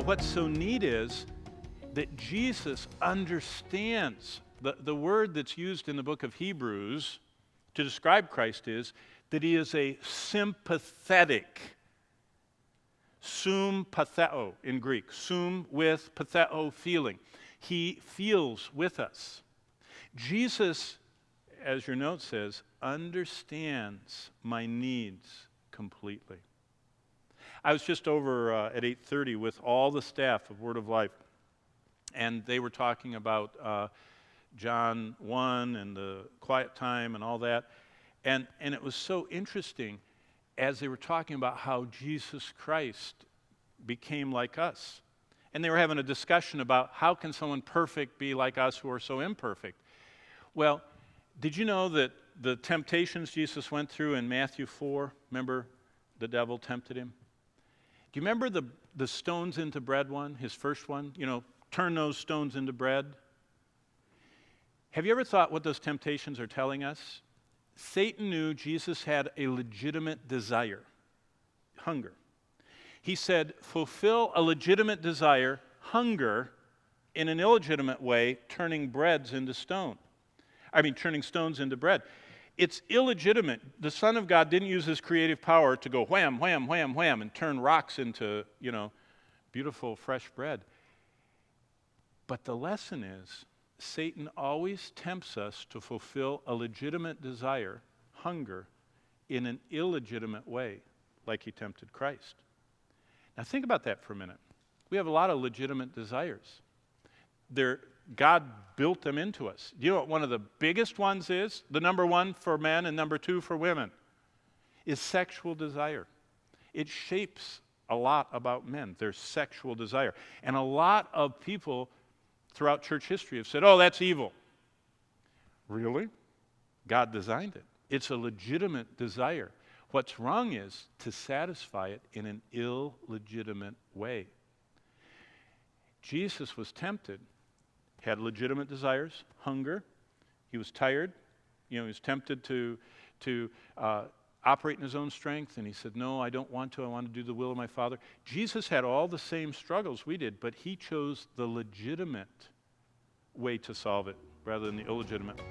what's so neat is that Jesus understands. The word that's used in the book of Hebrews to describe Christ is that he is a sympathetic, sympatheo in Greek, sum with patheo feeling. He feels with us. Jesus, as your note says, understands my needs completely. I was just over at 8:30 with all the staff of Word of Life, and they were talking about John 1 and the quiet time and all that. And it was so interesting as they were talking about how Jesus Christ became like us. And they were having a discussion about how can someone perfect be like us who are so imperfect? Well, did you know that the temptations Jesus went through in Matthew 4, remember the devil tempted him? Do you remember the stones into bread one, his first one? You know, turn those stones into bread. Have you ever thought what those temptations are telling us? Satan knew Jesus had a legitimate desire, hunger. He said, fulfill a legitimate desire, hunger, in an illegitimate way, turning turning stones into bread. It's illegitimate. The Son of God didn't use his creative power to go wham, wham, wham, wham, and turn rocks into, beautiful, fresh bread. But the lesson is, Satan always tempts us to fulfill a legitimate desire, hunger, in an illegitimate way, like he tempted Christ. Now think about that for a minute. We have a lot of legitimate desires. God built them into us. Do you know what one of the biggest ones is? The number one for men and number two for women is sexual desire. It shapes a lot about men, their sexual desire. And a lot of people throughout church history have said, oh, that's evil. Really? God designed it. It's a legitimate desire. What's wrong is to satisfy it in an illegitimate way. Jesus was tempted, had legitimate desires, hunger. He was tired. He was tempted to operate in his own strength, and he said, no, I don't want to. I want to do the will of my Father. Jesus had all the same struggles we did, but he chose the legitimate way to solve it rather than the illegitimate.